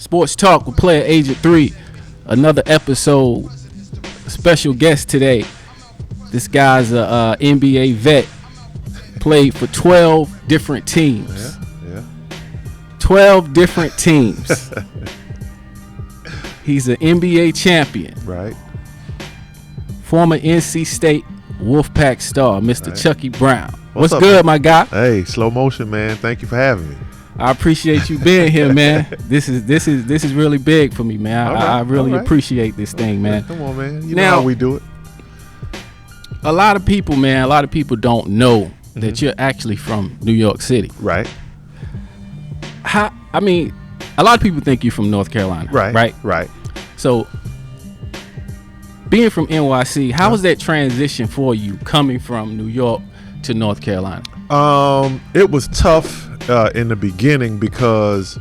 Sports Talk with Playeragent3. Another episode. Special guest today. This guy's a NBA vet. Played for 12 different teams. Yeah. 12 different teams. He's an NBA champion. Right. Former NC State Wolfpack star, Mr. Right. Chucky Brown. What's up, good, man? my guy? Hey, slow motion, man. Thank you for having me. I appreciate you being here, man. This is really big for me, man. I really appreciate this thing, man. Come on, man. You know how we do it. A lot of people don't know that you're actually from New York City. Right. A lot of people think you're from North Carolina. Right. So, being from NYC, how was that transition for you coming from New York to North Carolina? It was tough in the beginning because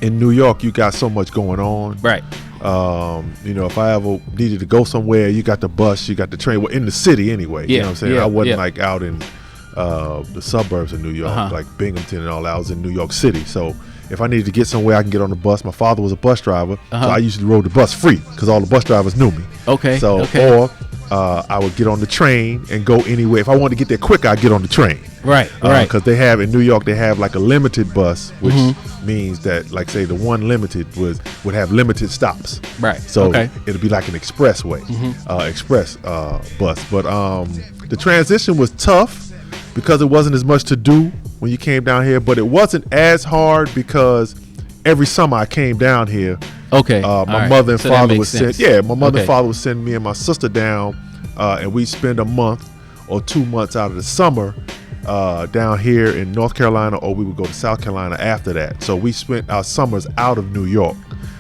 in New York you got so much going on. Right. If I ever needed to go somewhere, you got the bus, you got the train. Well, in the city anyway. You know what I'm saying? I wasn't like out in the suburbs of New York, like Binghamton and all that. I was in New York City. So if I needed to get somewhere, I can get on the bus. My father was a bus driver, so I usually rode the bus free because all the bus drivers knew me. Or I would get on the train and go anywhere. If I wanted to get there quick, I'd get on the train. Right. Because they have in New York, they have like a limited bus, which means that, like, say, the one limited would have limited stops. Right. So it'll be like an expressway, express bus. But the transition was tough because it wasn't as much to do when you came down here, but it wasn't as hard because every summer I came down here. My mother and father would send. Yeah, my mother and father would send me and my sister down, and we'd spend a month or 2 months out of the summer down here in North Carolina, or we would go to South Carolina after that. So we spent our summers out of New York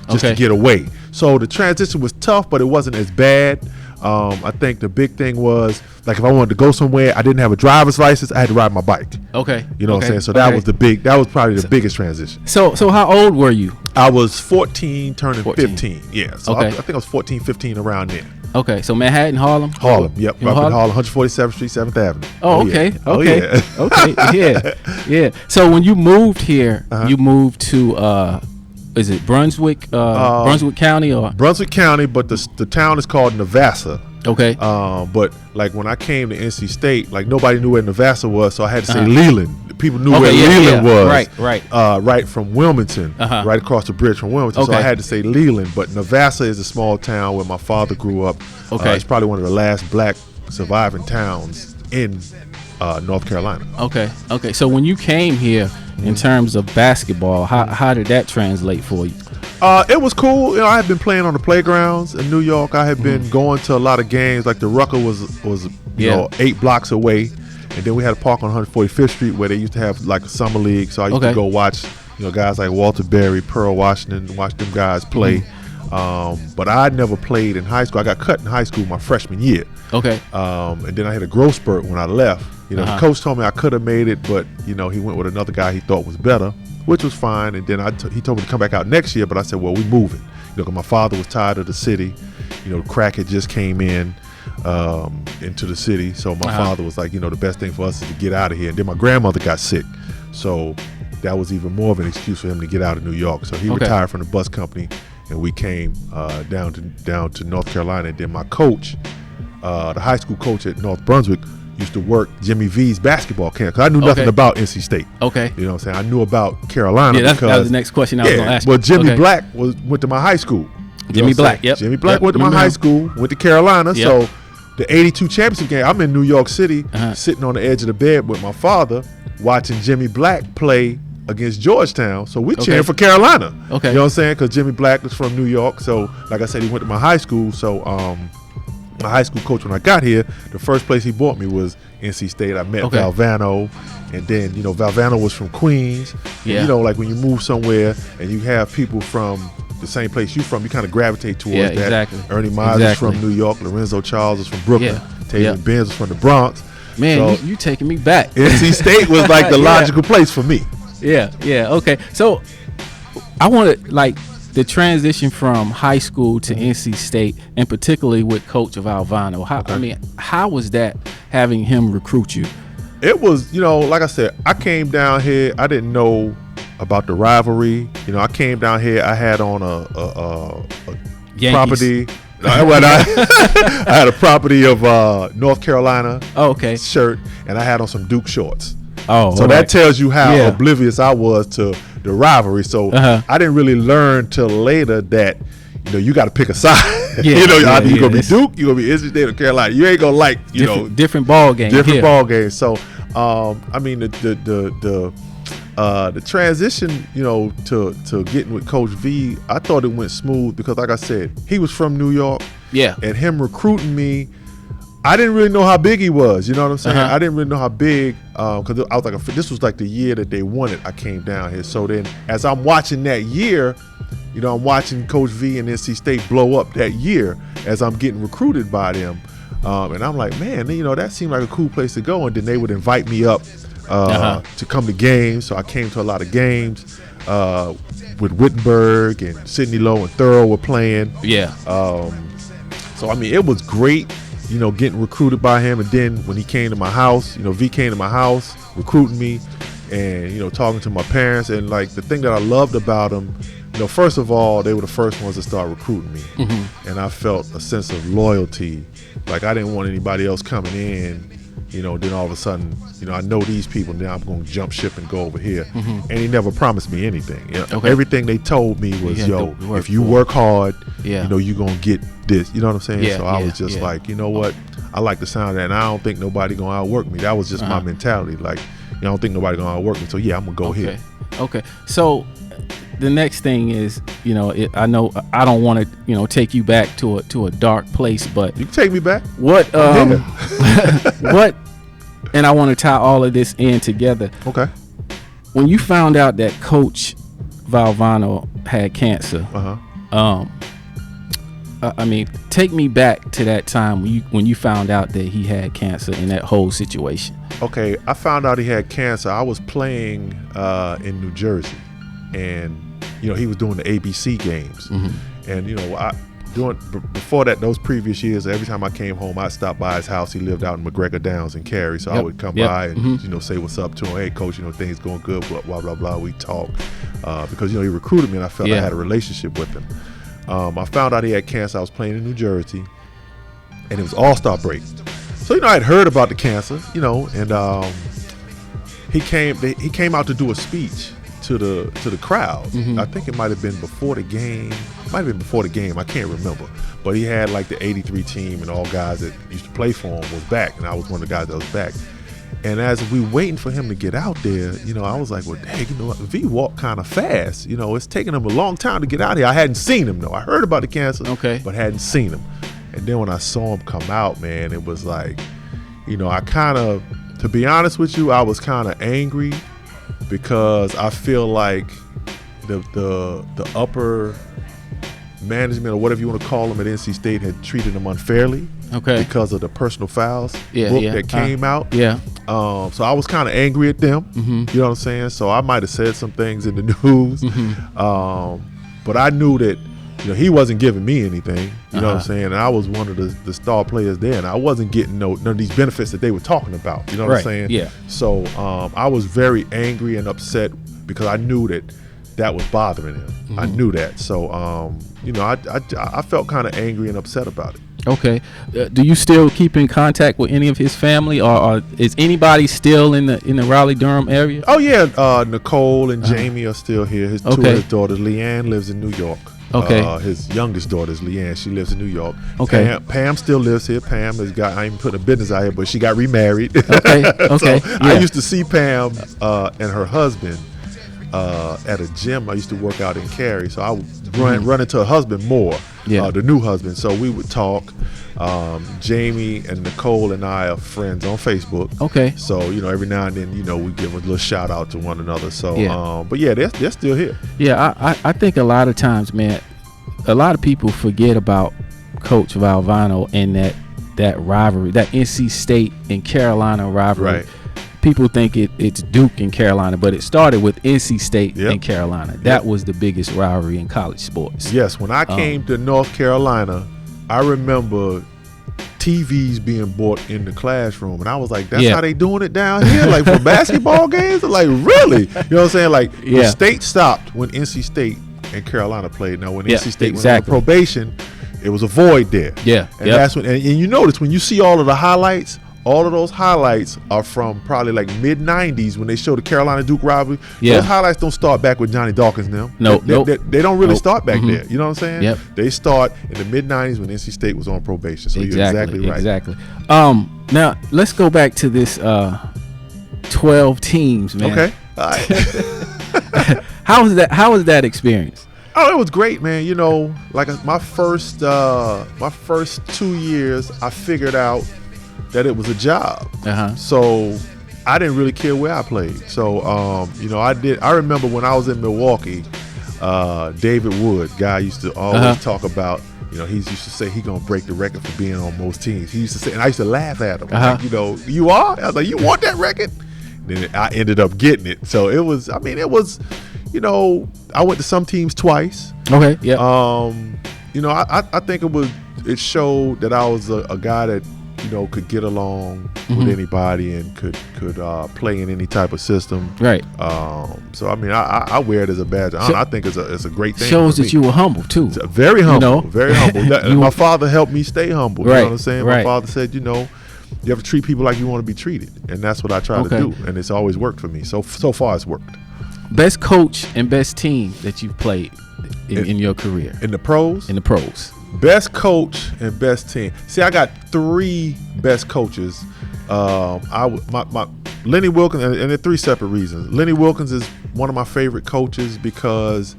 just to get away. So the transition was tough, but it wasn't as bad. I think the big thing was, like, if I wanted to go somewhere, I didn't have a driver's license, I had to ride my bike. You know what I'm saying? So that was probably the biggest transition. So how old were you? I was 14 turning 15. Yeah. So I think I was 14, 15 around then. Okay. So Manhattan, Harlem? Yep. Up in Harlem, 147th Street, 7th Avenue. Yeah. So when you moved here, you moved to is it Brunswick County or Brunswick County, but the town is called Navassa. But like when I came to NC State, like nobody knew where Navassa was, so I had to say Leland. People knew where Leland was. Right from Wilmington, right across the bridge from Wilmington. So I had to say Leland, but Navassa is a small town where my father grew up. It's probably one of the last black surviving towns in North Carolina. Okay. So when you came here, in terms of basketball, how did that translate for you? It was cool. I had been playing on the playgrounds in New York. I had been going to a lot of games. Like the Rucker was 8 blocks away, and then we had a park on 145th Street where they used to have like a summer league. So I used to go watch guys like Walter Berry, Pearl Washington, watch them guys play. But I never played in high school. I got cut in high school my freshman year. And then I had a growth spurt when I left. The coach told me I could have made it, but he went with another guy he thought was better, which was fine. And then he told me to come back out next year, but I said, well, we moving. Because my father was tired of the city. Crack had just came into the city, so my father was like, the best thing for us is to get out of here. And then my grandmother got sick, so that was even more of an excuse for him to get out of New York. So he retired from the bus company, and we came down to North Carolina. And then my coach, the high school coach at North Brunswick, used to work Jimmy V's basketball camp, because I knew nothing about NC State. You know what I'm saying? I knew about Carolina. That was the next question I was going to ask you. Well, Jimmy Black went to my high school. Jimmy Black, Jimmy Black went to my high school, went to Carolina. So the 82 championship game, I'm in New York City, sitting on the edge of the bed with my father, watching Jimmy Black play against Georgetown. So we cheering for Carolina. You know what I'm saying? Because Jimmy Black was from New York. So like I said, he went to my high school. So my high school coach, when I got here, the first place he brought me was NC State. I met Valvano, and then Valvano was from Queens. Like when you move somewhere and you have people from the same place you from, you kind of gravitate towards that. Exactly. Ernie Myers is from New York. Lorenzo Charles is from Brooklyn. Taylor Benz is from the Bronx. Man, so, you taking me back. NC State was like the logical place for me. Okay. So I want to the transition from high school to NC State, and particularly with Coach Valvano. How was that, having him recruit you? It was, like I said, I came down here. I didn't know about the rivalry. You know, I came down here. I had on a property. I had a property of North Carolina shirt, and I had on some Duke shorts. Oh, so that tells you how oblivious I was to the rivalry. So I didn't really learn till later that, you know, you got to pick a side. You know, either you're gonna be Duke, you're gonna be NC State or Carolina. You ain't gonna like, you know, different ball games. Ball games. So, I mean, the transition, you know, to getting with Coach V, I thought it went smooth because, like I said, he was from New York. Yeah. And him recruiting me, I didn't really know how big he was. You know what I'm saying? I didn't really know how big, because I was like, this was like the year that they won it. I came down here. So then, as I'm watching that year, you know, I'm watching Coach V and NC State blow up that year as I'm getting recruited by them. And I'm like, man, you know, that seemed like a cool place to go. And then they would invite me up to come to games. So I came to a lot of games with Wittenberg and Sidney Lowe and Thurl were playing. Yeah. So, I mean, it was great, you know, getting recruited by him. And then when he came to my house, you know, V came to my house recruiting me and, you know, talking to my parents. And, like, the thing that I loved about him, you know, first of all, they were the first ones to start recruiting me. And I felt a sense of loyalty. Like, I didn't want anybody else coming in, you know, then all of a sudden, you know, I know these people, now I'm going to jump ship and go over here. And he never promised me anything. You know? Everything they told me was, yo, if you work hard, you know, you're going to get this. You know what I'm saying? So I was just like, you know what? I like the sound of that, and I don't think nobody going to outwork me. That was just my mentality. Like, you know, I don't think nobody going to outwork me. So, yeah, I'm going to go here. Okay. So the next thing is, you know, I know I don't want to, you know, take you back to a dark place, but you can take me back. What what, and I want to tie all of this in together. Okay. When you found out that Coach Valvano had cancer, I mean, take me back to that time when you found out that he had cancer and that whole situation. Okay, I found out he had cancer. I was playing in New Jersey, and you know, he was doing the ABC games, and you know, before that, those previous years, every time I came home, I'd stop by his house. He lived out in McGregor Downs and Cary, so I would come by and you know, say what's up to him. Hey, coach, you know, things going good, blah blah blah blah. We talk because, you know, he recruited me, and I felt I had a relationship with him. I found out he had cancer. I was playing in New Jersey, and it was All-Star break. So, you know, I had heard about the cancer, you know, and he came out to do a speech to the crowd. I think it might have been before the game. I can't remember. But he had like the '83 team, and all guys that used to play for him was back, and I was one of the guys that was back. And as we waiting for him to get out there, you know, I was like, well, dang, you know what? V walked kind of fast. You know, it's taking him a long time to get out here. I hadn't seen him, though. I heard about the cancer, but hadn't seen him. And then when I saw him come out, man, it was like, you know, I kind of, to be honest with you, I was kind of angry because I feel like the upper management, or whatever you want to call them, at NC State had treated him unfairly because of the personal fouls book that came out. So I was kind of angry at them. You know what I'm saying? So I might have said some things in the news, but I knew that, you know, he wasn't giving me anything. You know what I'm saying? And I was one of the star players there, and I wasn't getting none of these benefits that they were talking about. You know what I'm saying? Yeah. So I was very angry and upset because I knew that was bothering him. I knew that. So you know, I felt kind of angry and upset about it. Okay. Do you still keep in contact with any of his family, or is anybody still in the Raleigh-Durham area? Oh yeah, Nicole and Jamie are still here. His two of his daughters. Leanne lives in New York. His youngest daughter is Leanne. She lives in New York. Pam still lives here. Pam has got, I ain't putting a business out here, but she got remarried. So I used to see Pam and her husband at a gym. I used to work out in Cary, so I would run into her husband more, the new husband. So we would talk. Jamie and Nicole and I are friends on Facebook. So, you know, every now and then, you know, we give a little shout out to one another. So, but yeah, they're still here. Yeah, I think a lot of times, man, a lot of people forget about Coach Valvano and that rivalry, that NC State and Carolina rivalry. Right. People think it's Duke and Carolina, but it started with NC State and Carolina. That was the biggest rivalry in college sports. Yes, when I came to North Carolina, I remember TVs being bought in the classroom, and I was like, that's how they doing it down here, like for basketball games. Like, really? You know what I'm saying? Like, the state stopped when NC State and Carolina played. Now, when NC State went on probation, it was a void there. Yeah, and that's when, and you notice when you see all of the highlights. All of those highlights are from probably like mid-90s when they show the Carolina-Duke rivalry. Yeah. Those highlights don't start back with Johnny Dawkins now. They don't really start back there. You know what I'm saying? Yep. They start in the mid-90s when NC State was on probation. So you're exactly right. Exactly. Now, let's go back to this 12 teams, man. Okay. All right. How was that experience? Oh, it was great, man. You know, like my first 2 years, I figured out that it was a job. So I didn't really care where I played. So you know, I remember when I was in Milwaukee, David Wood, guy used to always talk about, you know, he used to say he gonna break the record for being on most teams. He used to say, and I used to laugh at him. Like, you know, you are? I was like, you want that record? Then I ended up getting it. So it was, you know, I went to some teams twice. Okay. Yeah. You know, I think it showed that I was a guy that, you know, could get along with anybody and could play in any type of system. Right. So I mean, I wear it as a badge of honor. I think it's a great thing. Shows that you were humble too. It's very humble. You know? Very humble. My father helped me stay humble. Right. You know what I'm saying? My father said, you know, you have to treat people like you want to be treated, and that's what I try to do. And it's always worked for me. So far, it's worked. Best coach and best team that you've played in your career. In the pros. In the pros. Best coach and best team. See, I got 3 best coaches. My Lenny Wilkins, and there are 3 separate reasons. Lenny Wilkins is one of my favorite coaches because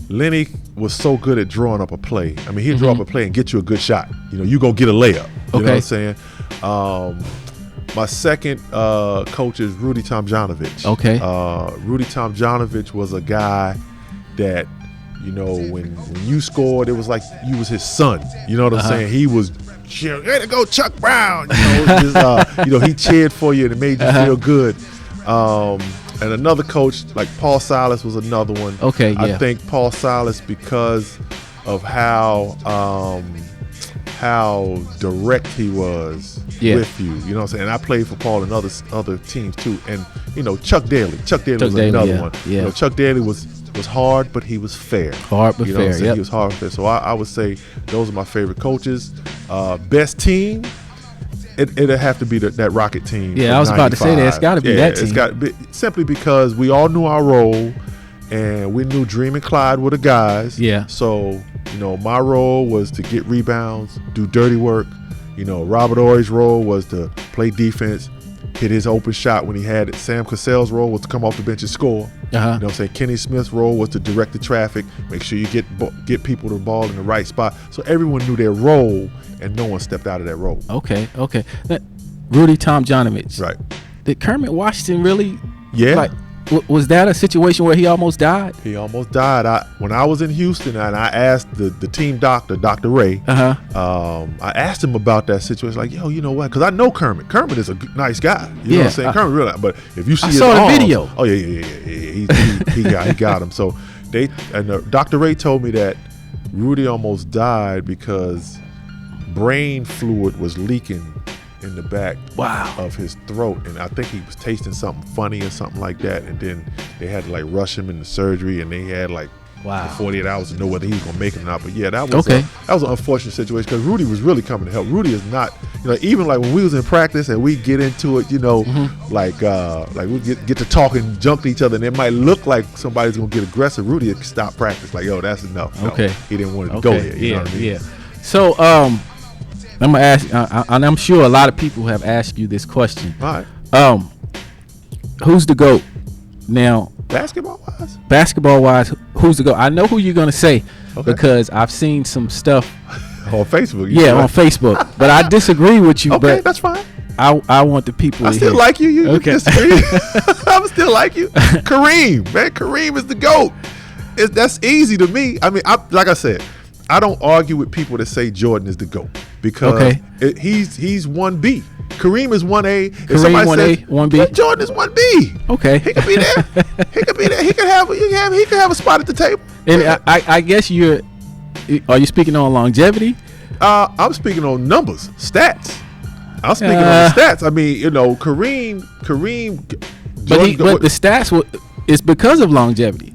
Lenny was so good at drawing up a play. I mean, he'd draw up a play and get you a good shot. You know, you gonna get a layup. You know what I'm saying? My second coach is Rudy Tomjanovich. Okay. Rudy Tomjanovich was a guy that, you know, when you scored, it was like you was his son. You know what I'm saying? He was cheering, "Way to go, Chuck Brown!" You know, you know, he cheered for you and it made you feel good. And another coach like Paul Silas was another one. Okay, yeah. I think Paul Silas, because of how direct he was with you. You know what I'm saying? And I played for Paul and other teams too. And you know, Chuck Daly was another one. Yeah. You know, Chuck Daly was hard, but he was fair. Hard but fair. Yep. He was hard but fair. So I would say those are my favorite coaches. Best team, it'd have to be that Rocket team. Yeah, I was about to say that. It's got to be that team. It's got to be, simply because we all knew our role, and we knew Dream and Clyde were the guys. Yeah. So, you know, my role was to get rebounds, do dirty work. You know, Robert Ory's role was to play defense, hit his open shot when he had it. Sam Cassell's role was to come off the bench and score. You know what I'm saying? Kenny Smith's role was to direct the traffic, make sure you get people the ball in the right spot. So everyone knew their role, and no one stepped out of that role. Okay. Rudy Tomjanovich. Right. Did Kermit Washington really? Yeah. Like, was that a situation where he almost died? He almost died. When I was in Houston, and I asked the team doctor, Dr. Ray, I asked him about that situation. Like, yo, you know what? Because I know Kermit. Kermit is a nice guy. You know what I'm saying? Kermit really. But if you see his saw arms, the video. Oh yeah. He got him. So Dr. Ray told me that Rudy almost died because brain fluid was leaking in the back of his throat, and I think he was tasting something funny or something like that, and then they had to like rush him into surgery, and they had like 48 hours to know whether he was gonna make it or not. But yeah, that was an unfortunate situation because Rudy was really coming to help. Rudy is not, you know, even like when we was in practice and we get into it, you know, like we get to talking, jump to each other, and it might look like somebody's gonna get aggressive. Rudy would stop practice, like, yo, that's enough. No, he didn't want to go there. You know what I mean? Yeah. So I'm gonna ask, and I'm sure a lot of people have asked you this question. All right. Who's the GOAT? Now, basketball wise, who's the GOAT? I know who you're gonna say because I've seen some stuff on Facebook. On Facebook, but I disagree with you. Okay, but that's fine. I want the people. I still like you. You disagree? I still like you. Kareem, man, Kareem is the GOAT. That's easy to me. I mean, like I said, I don't argue with people that say Jordan is the GOAT because he's 1B. Kareem is 1A. Kareem 1A, 1B. Jordan is 1B. Okay, he could be there. He could be there. He could have a spot at the table. And I guess are you speaking on longevity? I'm speaking on numbers, stats. I'm speaking on the stats. I mean, Kareem. But the stats it's because of longevity.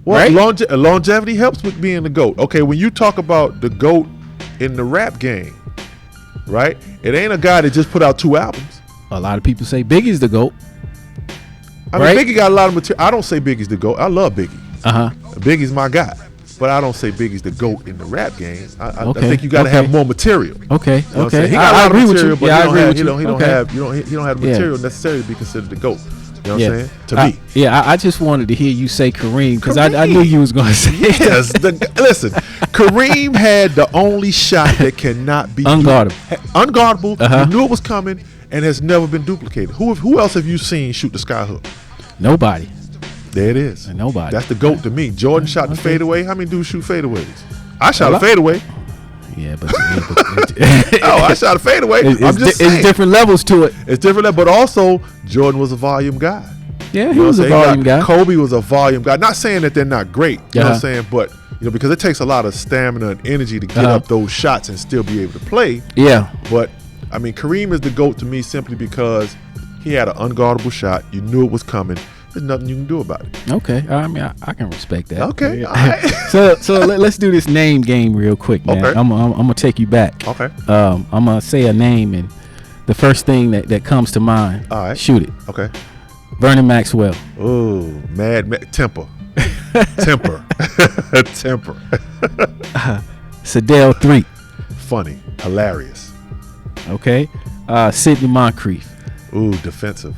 Well, right? Longevity helps with being the GOAT. Okay, when you talk about the GOAT in the rap game, right? It ain't a guy that just put out 2 albums. A lot of people say Biggie's the GOAT. I mean, Biggie got a lot of material. I don't say Biggie's the GOAT. I love Biggie. Biggie's my guy. But I don't say Biggie's the GOAT in the rap game. I think you got to have more material. Okay. You know Okay. He got a lot of material, but he don't have the Yeah. material necessarily to be considered the GOAT. You know what I'm saying? To me. Yeah, I just wanted to hear you say Kareem because I knew you was going to say yes. Listen, Kareem had the only shot that cannot be unguardable. You knew it was coming and has never been duplicated. Who else have you seen shoot the sky hook? Nobody. There it is. Nobody. That's the GOAT to me. Jordan shot the fadeaway. How many dudes shoot fadeaways? I shot a fadeaway. Yeah, but I shot a fadeaway. I'm just saying. It's different levels to it. It's different levels, but also Jordan was a volume guy. Yeah, he was a volume guy. Kobe was a volume guy. Not saying that they're not great. You know what I'm saying? But because it takes a lot of stamina and energy to get up those shots and still be able to play. Yeah. But I mean, Kareem is the GOAT to me simply because he had an unguardable shot. You knew it was coming. There's nothing you can do about it. Okay, I mean, I can respect that. Okay, all right. so let's do this name game real quick, man. Okay. I'm gonna take you back. Okay. I'm gonna say a name and the first thing that comes to mind. All right. Shoot it. Okay. Vernon Maxwell. Ooh, temper. Temper. Sedell 3. Funny, hilarious. Okay. Sidney Moncrief. Ooh, defensive.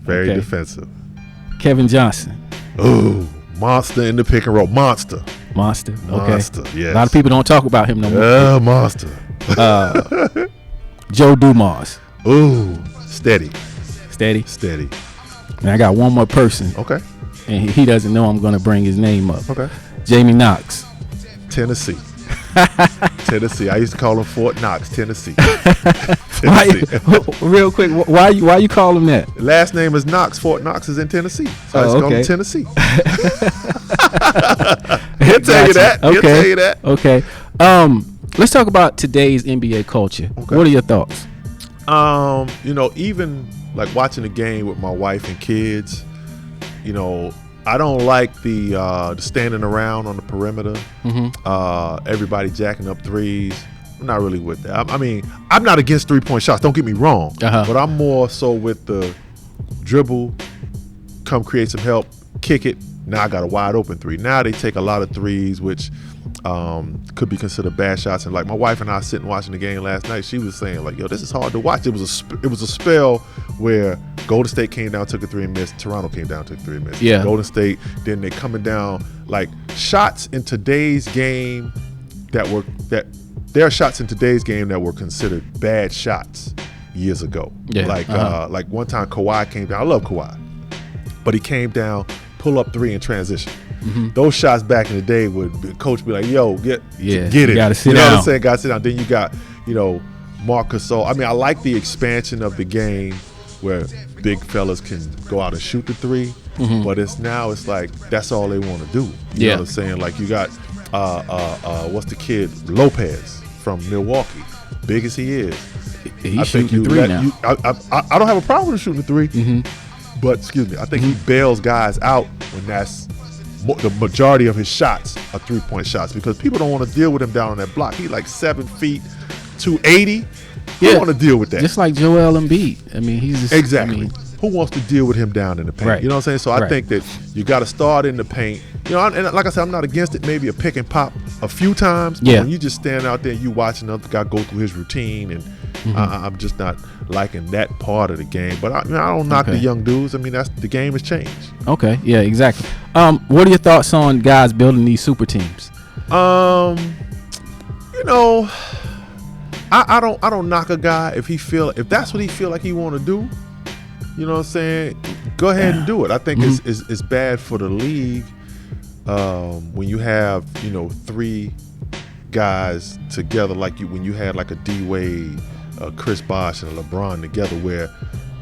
Very defensive. Kevin Johnson. Ooh, monster in the pick and roll. Monster. Okay. Monster, yes. A lot of people don't talk about him no more. Monster. Joe Dumas. Ooh, steady. And I got one more person. Okay. And he doesn't know I'm going to bring his name up. Okay. Jamie Knox. Tennessee. I used to call him Fort Knox, Tennessee. Real quick, why you call him that? Last name is Knox. Fort Knox is in Tennessee. So I just call him Tennessee. He'll tell you that. Okay. He'll tell you that. Okay. Let's talk about today's NBA culture. Okay. What are your thoughts? Even like watching the game with my wife and kids, I don't like the standing around on the perimeter. Everybody jacking up threes. I'm not really with that. I mean, I'm not against 3-point shots. Don't get me wrong. But I'm more so with the dribble, come create some help, kick it. Now I got a wide open 3. Now they take a lot of threes, which could be considered bad shots. And like my wife and I sitting watching the game last night, she was saying like, "Yo, this is hard to watch." It was a spell where Golden State came down, took a 3 and missed. Toronto came down, took 3 and missed. Yeah. Golden State, then they coming down like shots in today's game there are shots in today's game that were considered bad shots years ago. Yeah. Like one time Kawhi came down. I love Kawhi, but he came down, pull up 3 in transition. Those shots back in the day would the coach be like, "Yo, get it." You gotta sit down. down. What I'm saying? Gotta sit down. Then you got Marcus. So I mean, I like the expansion of the game where big fellas can go out and shoot the 3, but it's like that's all they want to do. You know what I'm saying? Like you got what's the kid Lopez from Milwaukee, big as he is. He's shooting 3 now. I don't have a problem with shooting 3, but excuse me, I think he bails guys out when that's the majority of his shots are 3-point shots because people don't want to deal with him down on that block. He's like 7 feet, 280. Who want to deal with that? Just like Joel Embiid. I mean, he's just, exactly. Who wants to deal with him down in the paint? Right. You know what I'm saying? So I think that you got to start in the paint. And like I said, I'm not against it. Maybe a pick and pop a few times. But when you just stand out there, you watch another guy go through his routine, and I'm just not liking that part of the game. But I don't knock the young dudes. I mean, the game has changed. Okay, yeah, exactly. What are your thoughts on guys building these super teams? I don't knock a guy if that's what he feel like he want to do. You know what I'm saying? Go ahead and do it. I think it's bad for the league when you have 3 guys together like when you had like a D-Wade, Chris Bosh, and LeBron together where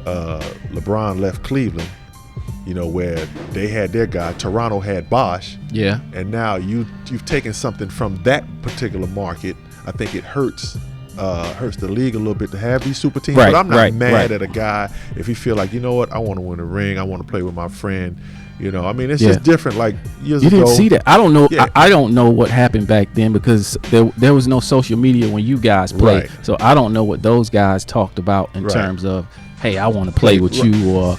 LeBron left Cleveland. Where they had their guy. Toronto had Bosh. Yeah. And now you've taken something from that particular market. I think it hurts the league a little bit to have these super teams. Right, but I'm not right, mad right. at a guy if he feel like, you know what, I want to win a ring, I want to play with my friend. You know, I mean, it's just different. Like years ago, you didn't see that. I don't know. Yeah. I don't know what happened back then because there was no social media when you guys played. Right. So I don't know what those guys talked about in terms of, hey, I want to play with you, or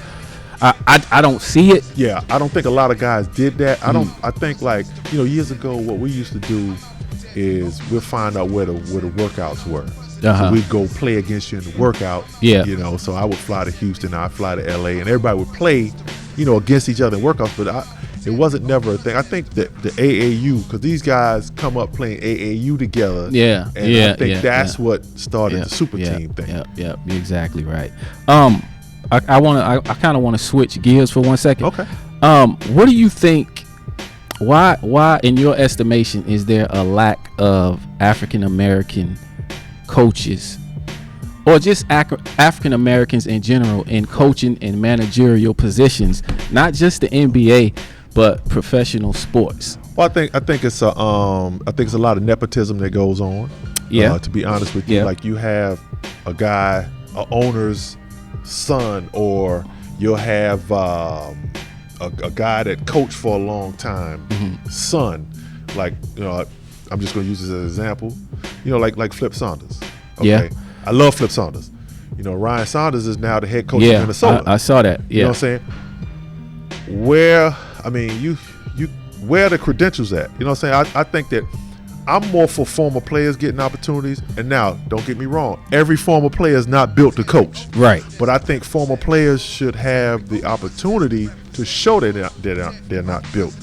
I don't see it. Yeah, I don't think a lot of guys did that. I think, like, you know, years ago, what we used to do is we'll find out where the workouts were. So we'd go play against you in the workout. Yeah. You know, so I would fly to Houston, I'd fly to LA, and everybody would play, you know, against each other in workouts. But it wasn't never a thing. I think that the AAU, because these guys come up playing AAU together. Yeah. And yeah. I think that's what started the super team thing. Yeah. You're exactly right. I kind of want to switch gears for 1 second. Okay. What do you think? Why, in your estimation, is there a lack of African American coaches, or just African Americans in general, in coaching and managerial positions, not just the NBA, but professional sports? Well, I think it's a lot of nepotism that goes on. Yeah. To be honest with you, like you have a guy, a owner's son, or you'll have a guy that coached for a long time, son. Like, you know, I'm just going to use this as an example. You know, like Flip Saunders. Okay. Yeah. I love Flip Saunders. You know, Ryan Saunders is now the head coach of Minnesota. I saw that. Yeah. You know what I'm saying? Where are the credentials at? You know what I'm saying? I think that I'm more for former players getting opportunities. And now, don't get me wrong, every former player is not built to coach. Right. But I think former players should have the opportunity to show that they're not built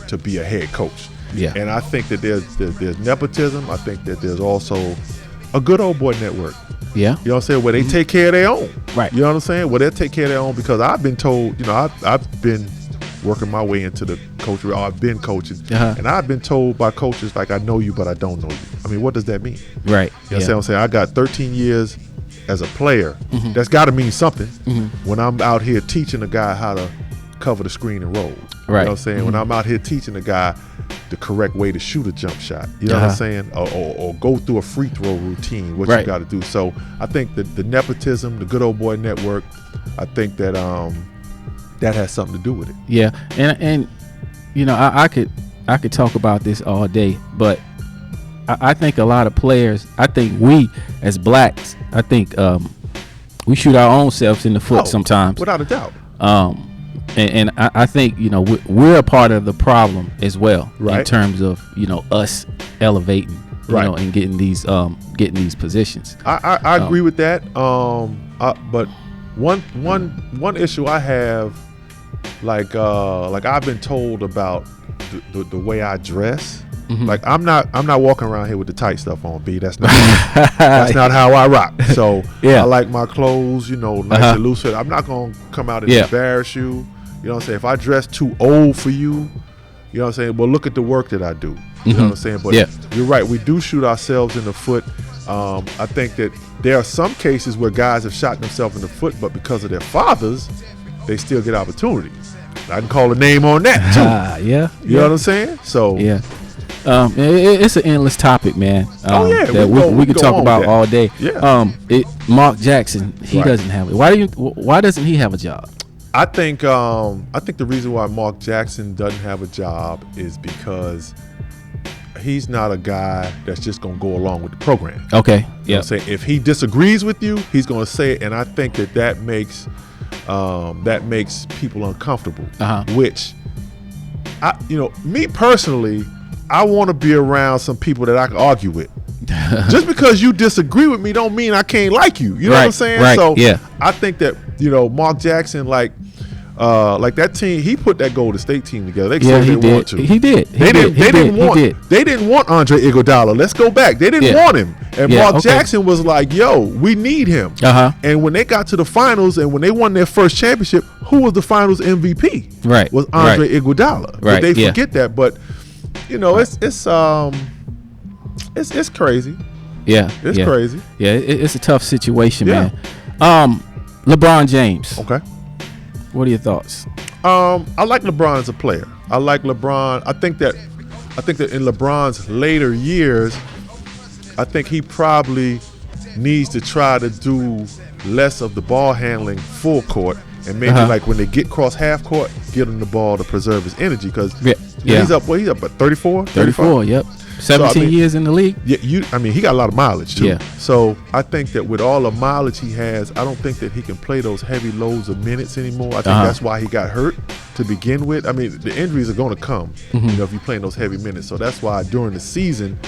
to be a head coach. Yeah. And I think that there's nepotism. I think that there's also a good old boy network. Yeah. You know what I'm saying? Where they take care of their own. Right. You know what I'm saying? Where they take care of their own, because I've been told, you know, I've been working my way into the coaching. I've been coaching. And I've been told by coaches, like, I know you, but I don't know you. I mean, what does that mean? Right. You know what I'm saying? I got 13 years as a player. That's got to mean something when I'm out here teaching a guy how to cover the screen and roll. Right. You know what I'm saying? When I'm out here teaching a guy the correct way to shoot a jump shot. You know what I'm saying? Or go through a free throw routine, what you got to do. So I think that the nepotism, the good old boy network, I think that that has something to do with it. Yeah. And you know, I could talk about this all day, but I think a lot of players, I think we as blacks, I think we shoot our own selves in the foot sometimes. Without a doubt. And I think, you know, we're a part of the problem as well, in terms of, you know, us elevating, you know, and getting these positions. I agree with that. But one issue I have, like I've been told about the way I dress. Like I'm not walking around here with the tight stuff on, B. That's not not how I rock. So I like my clothes, you know, nice and loose. I'm not gonna come out and embarrass you. You know what I'm saying? If I dress too old for you, you know what I'm saying? Well, look at the work that I do. You know what I'm saying? But you're right, we do shoot ourselves in the foot. I think that there are some cases where guys have shot themselves in the foot, but because of their fathers, they still get opportunities. I can call a name on that too. You know what I'm saying? So it's an endless topic, man. That we could talk about all day. Mark Jackson, he doesn't have it. Why doesn't he have a job? I think the reason why Mark Jackson doesn't have a job is because he's not a guy that's just gonna go along with the program. Okay. You know what I'm saying? If he disagrees with you, he's gonna say it, and I think that makes people uncomfortable. Which me personally, I want to be around some people that I can argue with. Just because you disagree with me don't mean I can't like you. You know what I'm saying? Right. So I think that, you know, Mark Jackson, like that team, he put that Golden State team together. They said they didn't want to. He did. They didn't want Andre Iguodala. Let's go back. They didn't want him. And Mark Jackson was like, yo, we need him. And when they got to the finals and when they won their first championship, who was the finals MVP? Right. Was Andre Iguodala. But they forget that. But you know, it's crazy. It's crazy. It's a tough situation, man. LeBron James. Okay. What are your thoughts? I like LeBron as a player. I like LeBron. I think that in LeBron's later years, I think he probably needs to try to do less of the ball handling full court, and maybe like when they get cross half court, get him the ball to preserve his energy, because he's up at 34? 34, yep. 17 years in the league. Yeah, he got a lot of mileage too. Yeah. So I think that with all the mileage he has, I don't think that he can play those heavy loads of minutes anymore. I think that's why he got hurt to begin with. I mean, the injuries are going to come, if you're playing those heavy minutes. So that's why during the season,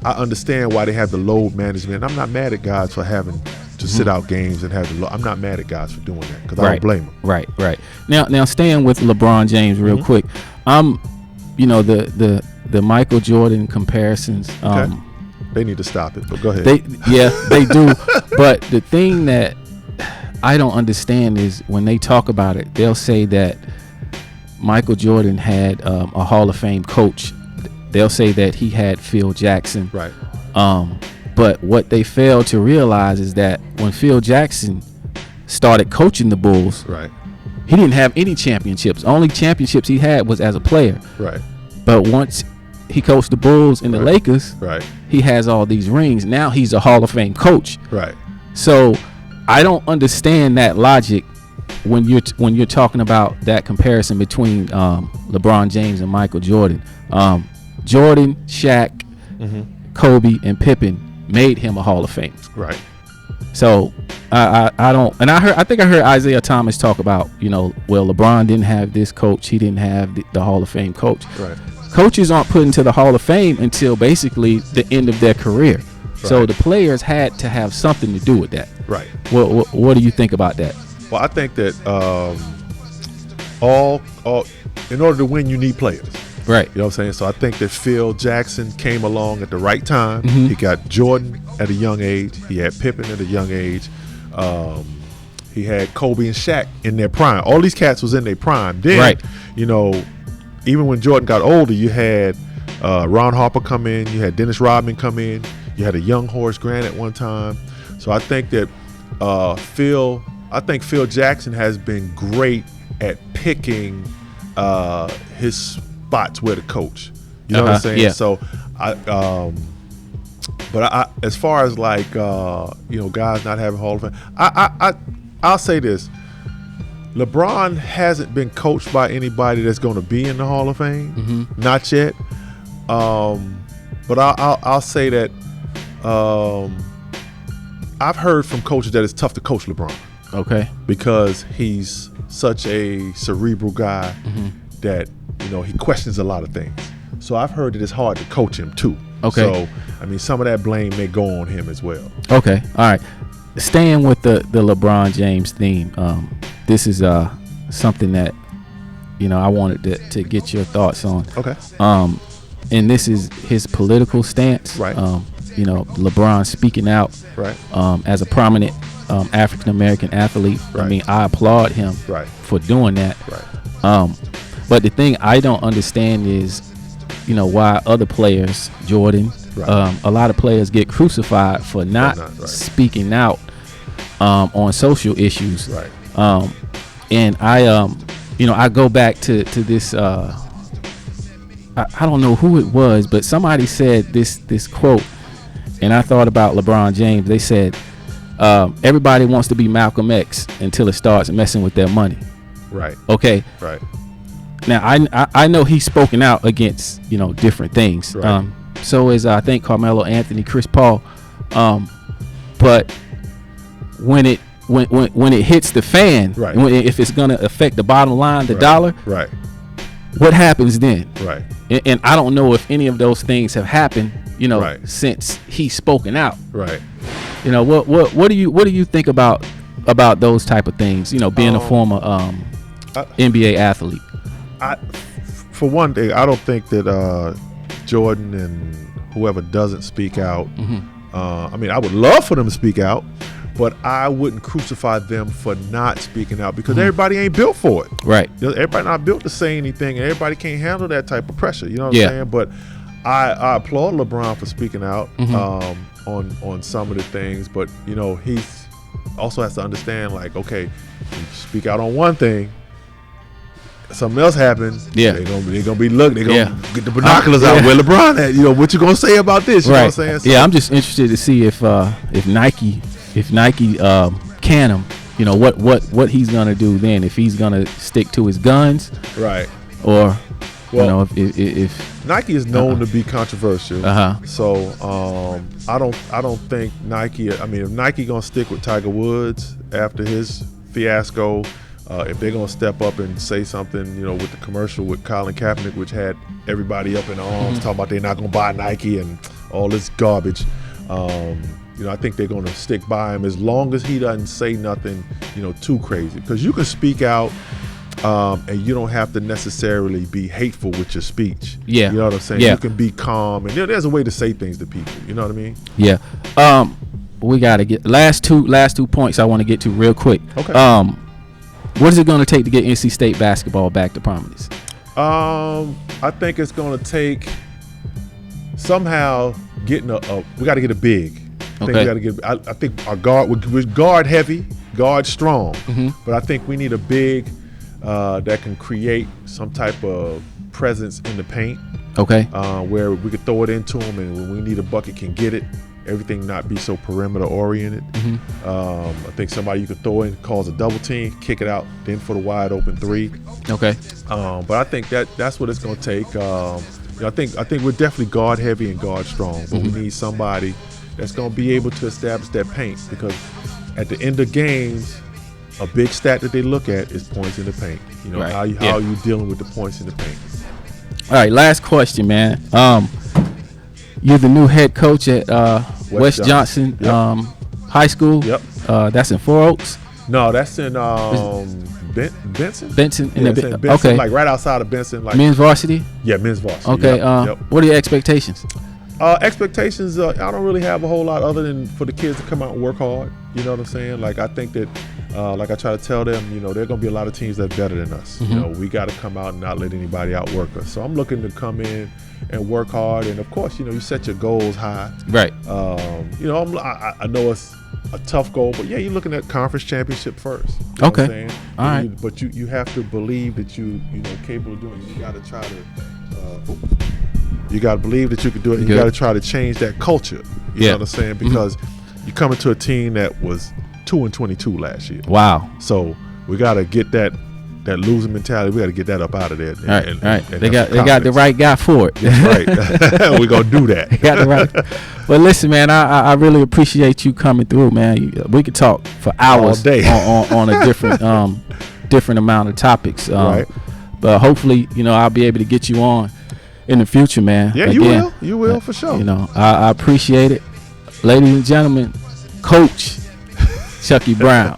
I understand why they have the load management. I'm not mad at guys for having to sit out games and have the load. I'm not mad at guys for doing that, because I don't blame them. Right. Now staying with LeBron James real quick, the Michael Jordan comparisons. They need to stop it, but go ahead. They do. But the thing that I don't understand is when they talk about it, they'll say that Michael Jordan had a Hall of Fame coach. They'll say that he had Phil Jackson. Right. But what they fail to realize is that when Phil Jackson started coaching the Bulls, he didn't have any championships. Only championships he had was as a player. Right. But once he coached the Bulls and the Lakers, he has all these rings. Now he's a Hall of Fame coach. Right. So I don't understand that logic when you're talking about that comparison between LeBron James and Michael Jordan. Jordan, Shaq, Kobe, and Pippen made him a Hall of Fame. Right. So I don't, and I think I heard Isaiah Thomas talk about, LeBron didn't have this coach, he didn't have the Hall of Fame coach. Right. Coaches aren't put into the Hall of Fame until basically the end of their career. Right. So the players had to have something to do with that. Right. What do you think about that? Well, I think that all in order to win, you need players. Right. You know what I'm saying? So I think that Phil Jackson came along at the right time. He got Jordan at a young age. He had Pippen at a young age. He had Kobe and Shaq in their prime. All these cats was in their prime. Then, even when Jordan got older, you had Ron Harper come in. You had Dennis Rodman come in. You had a young Horace Grant at one time. So I think that Phil Jackson has been great at picking his spots where to coach. You know what I'm saying? Yeah. So but as far as like guys not having Hall of Fame, I'll say this: LeBron hasn't been coached by anybody that's going to be in the Hall of Fame, not yet. But I'll say that I've heard from coaches that it's tough to coach LeBron. Okay. Because he's such a cerebral guy that he questions a lot of things. So I've heard that it's hard to coach him too. Okay. So I mean, some of that blame may go on him as well. Okay. All right. Staying with the LeBron James theme, this is something that I wanted to get your thoughts on. Okay. And this is his political stance. Right. LeBron speaking out. Right. As a prominent African American athlete. Right. I mean, I applaud him. Right. For doing that. Right. But the thing I don't understand is, why other players, Jordan, a lot of players get crucified for not speaking out on social issues. Right. And I go back to this. I don't know who it was, but somebody said this quote, and I thought about LeBron James. They said, everybody wants to be Malcolm X until it starts messing with their money. Right. Okay. Right. Now I know he's spoken out against different things. Right. So is I think Carmelo Anthony, Chris Paul. But when it hits the fan, right. If it's gonna affect the bottom line, the dollar, right. What happens then? Right. And I don't know if any of those things have happened, right. since he's spoken out. Right. What do you think about those type of things? Being a former NBA athlete. For one thing, I don't think that Jordan and whoever doesn't speak out. I mean, I would love for them to speak out, but I wouldn't crucify them for not speaking out, because everybody ain't built for it. Right. Everybody not built to say anything, and everybody can't handle that type of pressure. You know what I'm saying? But I applaud LeBron for speaking out on some of the things, but he's also has to understand, like, okay, you speak out on one thing, something else happened, yeah, they're gonna be looking. They're gonna get the binoculars out. Where LeBron at? You know, what you gonna say about this? You know what I'm saying? So, yeah, I'm just interested to see if Nike can him. You know what he's gonna do then, if he's gonna stick to his guns, right? Or you know, if Nike is known to be controversial, so I don't think Nike. I mean, if Nike gonna stick with Tiger Woods after his fiasco, if they're gonna step up and say something, you know, with the commercial with Colin Kaepernick, which had everybody up in arms talking about they're not gonna buy Nike and all this garbage. You know, I think they're going to stick by him as long as he doesn't say nothing, you know, too crazy. Because you can speak out, and you don't have to necessarily be hateful with your speech. Yeah, you know what I'm saying. Yeah. You can be calm, and there's a way to say things to people. You know what I mean? Yeah. We got to get last two points I want to get to real quick. Okay. What is it going to take to get NC State basketball back to prominence? I think it's going to take somehow getting we got to get a big. I think we got to get. I think our guard we're guard heavy, guard strong, but I think we need a big that can create some type of presence in the paint. Okay. Where we could throw it into them, and when we need a bucket, can get it. Everything not be so perimeter oriented. I think somebody you could throw in, cause a double team, kick it out, then for the wide open three. Okay. But I think that's what it's going to take. I think we're definitely guard heavy and guard strong, but we need somebody that's going to be able to establish that paint, because at the end of games, a big stat that they look at is points in the paint. You know, how are you dealing with the points in the paint? All right, last question, man. You're the new head coach at West Johnson High School. Yep. That's in Four Oaks. No, that's in Benson. Benson. Benson, okay. Like right outside of Benson. Like men's varsity. Yeah, men's varsity. Okay. What are your expectations? Expectations, I don't really have a whole lot other than for the kids to come out and work hard. You know what I'm saying? Like, I think that, like I try to tell them, you know, there are going to be a lot of teams that are better than us. You know, we got to come out and not let anybody outwork us. So I'm looking to come in and work hard. And, of course, you know, you set your goals high. Right. You know, I know it's a tough goal, but, yeah, you're looking at conference championship first. You know what I'm saying? All right. But you have to believe that you know, capable of doing it. You got to try to you got to believe that you can do it. You got to try to change that culture. You know what I'm saying? Because you come into a team that was 2-22 last year. Wow. So we got to get that losing mentality. We got to get that up out of there. And they got the right guy for it. That's right. We're going to do that. Got the right. Well, listen, man, I really appreciate you coming through, man. We could talk for hours all day on a different amount of topics. Right. But hopefully, you know, I'll be able to get you on in the future, man. Yeah, again, you will for sure. You know, I appreciate it. Ladies and gentlemen, Coach Chucky Brown.